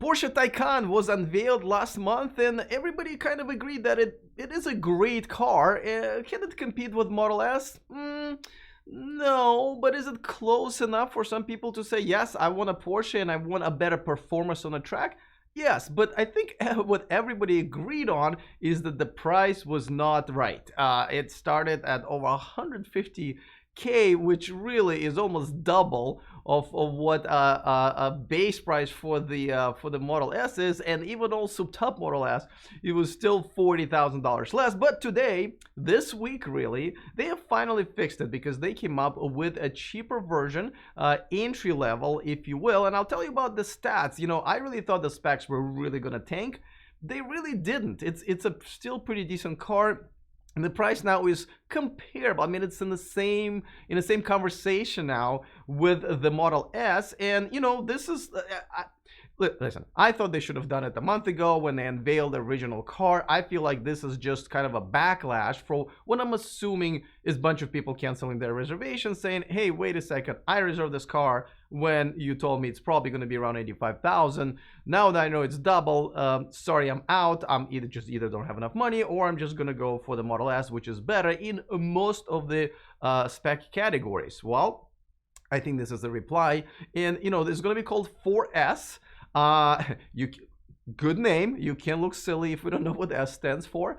Porsche Taycan was unveiled last month, and everybody kind of agreed that it is a great car. Can it compete with Model S? No, but is it close enough for some people to say, yes, I want a Porsche and I want a better performance on the track? Yes, but I think what everybody agreed on is that the price was not right. It started at over 150K, which really is almost double of what a base price for the Model S is, and even also top Model S, it was still $40,000 less. But today, this week really, they have finally fixed it because they came up with a cheaper version, entry level, if you will. And I'll tell you about the stats. You know, I really thought the specs were really gonna tank. They really didn't. It's a still pretty decent car. And the price now is comparable. I mean, it's in the same conversation now with the Model S. And you know, this is listen, I thought they should have done it a month ago when they unveiled the original car. I feel like this is just kind of a backlash for what I'm assuming is a bunch of people canceling their reservations, saying, hey, wait a second, I reserved this car when you told me it's probably going to be around 85,000. Now that I know it's double, sorry, I'm out. I'm either don't have enough money, or I'm just going to go for the Model S, which is better in most of the spec categories. Well, I think this is the reply. And you know, this is going to be called 4S. Good name. You can look silly if we don't know what S stands for.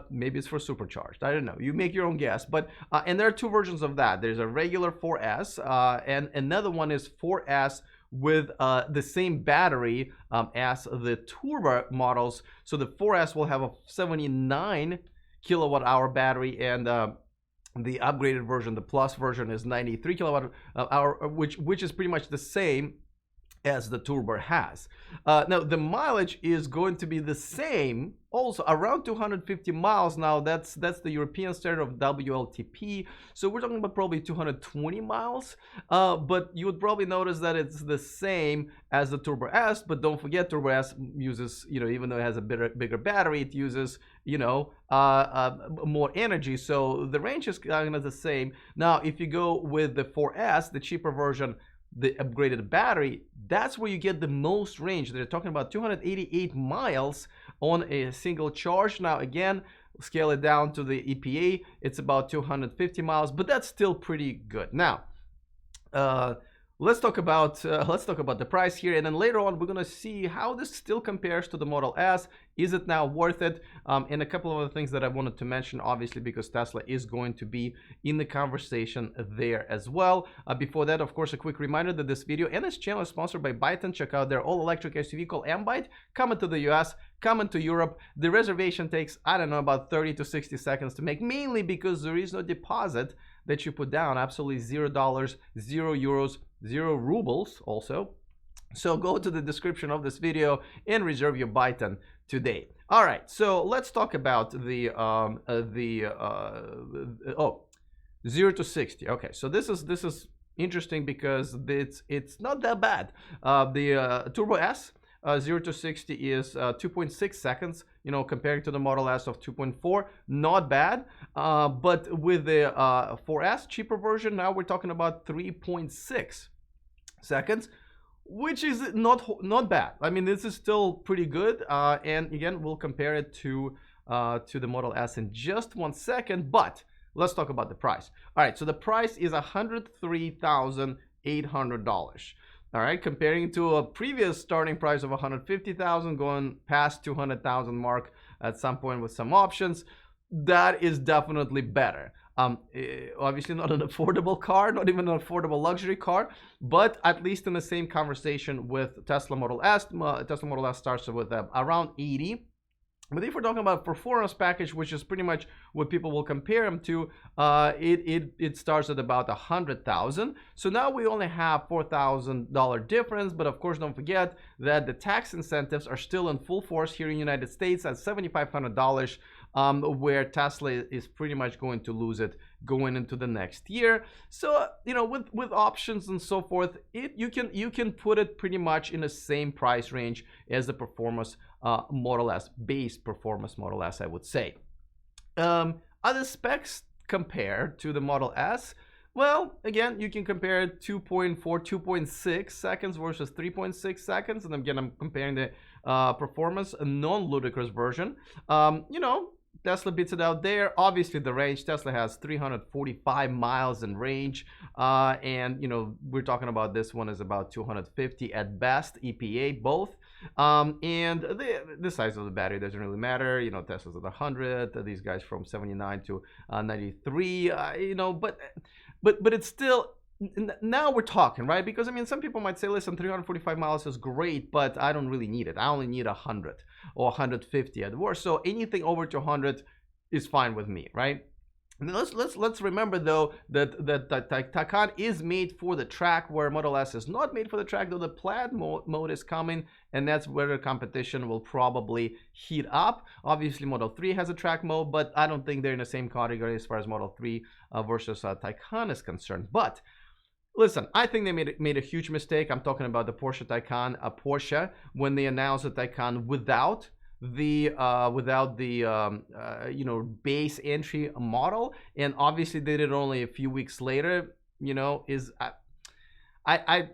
Maybe it's for supercharged. I don't know. You make your own guess. But and there are two versions of that. There's a regular 4S, and another one is 4S with the same battery as the turbo models. So the 4S will have a 79 kilowatt hour battery, and the upgraded version, the plus version, is 93 kilowatt hour, which is pretty much the same as the turbo has. Now the mileage is going to be the same, also around 250 miles. Now that's the European standard of WLTP, so we're talking about probably 220 miles. But you would probably notice that it's the same as the Turbo S, but don't forget Turbo S uses, you know, even though it has a bigger battery, it uses, you know, more energy, so the range is kind of the same. Now if you go with the 4S, the cheaper version, the upgraded battery, that's where you get the most range. They're talking about 288 miles on a single charge. Now again, scale it down to the EPA, it's about 250 miles, but that's still pretty good. Now let's talk about the price here, and then later on we're gonna see how this still compares to the Model S. Is it now worth it? And a couple of other things that I wanted to mention, obviously, because Tesla is going to be in the conversation there as well. Before that, of course, a quick reminder that this video and this channel is sponsored by Byton. Check out their all-electric SUV called M-Byte, coming to the US, coming to Europe. The reservation takes, I don't know, about 30 to 60 seconds to make, mainly because there is no deposit that you put down. Absolutely $0, €0, 0 rubles also. So go to the description of this video and reserve your Byton today. All right, so let's talk about the 0 to 60. Okay, so this is interesting because it's not that bad. The Turbo S 0 to 60 is 2.6 seconds, you know, comparing to the Model S of 2.4, not bad. But with the 4S cheaper version, now we're talking about 3.6 seconds, which is not bad. I mean, this is still pretty good. And again, we'll compare it to the Model S in just 1 second. But let's talk about the price. All right, so the price is $103,800. All right, comparing to a previous starting price of $150,000, going past 200,000 mark at some point with some options, that is definitely better. Obviously not an affordable car, not even an affordable luxury car, but at least in the same conversation with Tesla Model S. Tesla Model S starts with around 80. But if we're talking about performance package, which is pretty much what people will compare them to, it starts at about 100,000. So now we only have $4,000 difference. But of course, don't forget that the tax incentives are still in full force here in the United States at $7,500, where Tesla is pretty much going to lose it going into the next year. So you know, with options and so forth, you can put it pretty much in the same price range as the performance Model S, base performance Model S, I would say. Other specs compared to the Model S, Well, again, you can compare 2.4, 2.6 seconds versus 3.6 seconds. And again, I'm comparing the performance, a non-ludicrous version. You know, Tesla beats it out there. Obviously, the range, Tesla has 345 miles in range. And, you know, we're talking about this one is about 250 at best, EPA, both. And the size of the battery doesn't really matter. You know, Tesla's at 100. These guys from 79 to 93. You know, but it's still, now we're talking, right? Because I mean, some people might say, listen, 345 miles is great, but I don't really need it. I only need 100 or 150 at worst. So anything over 200 is fine with me, right? And let's remember though that Taycan is made for the track, where Model S is not made for the track, though the plaid mode is coming, and that's where the competition will probably heat up. Obviously, Model 3 has a track mode, but I don't think they're in the same category as far as Model 3 versus Taycan is concerned. But listen, I think they made a huge mistake. I'm talking about the Porsche Taycan, Porsche, when they announced the Taycan without the you know, base entry model, and obviously they did it only a few weeks later. You know, is I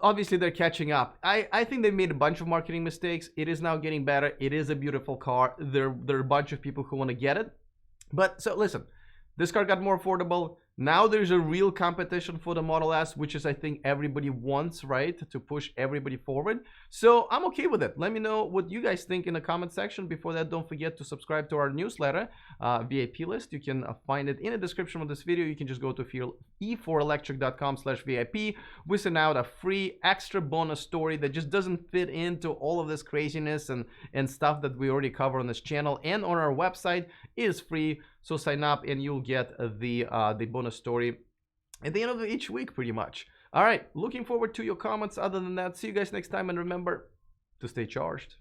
obviously they're catching up. I think they made a bunch of marketing mistakes. It is now getting better. It is a beautiful car. There are a bunch of people who want to get it. But so listen, this car got more affordable. Now there's a real competition for the Model S, which is, I think, everybody wants, right? To push everybody forward. So I'm okay with it. Let me know what you guys think in the comment section. Before that, don't forget to subscribe to our newsletter, VIP list. You can find it in the description of this video. You can just go to e4electric.com/VIP. We send out a free extra bonus story that just doesn't fit into all of this craziness and stuff that we already cover on this channel and on our website. It is free. So sign up and you'll get the bonus story at the end of each week, pretty much. All right, looking forward to your comments. Other than that, see you guys next time, and remember to stay charged.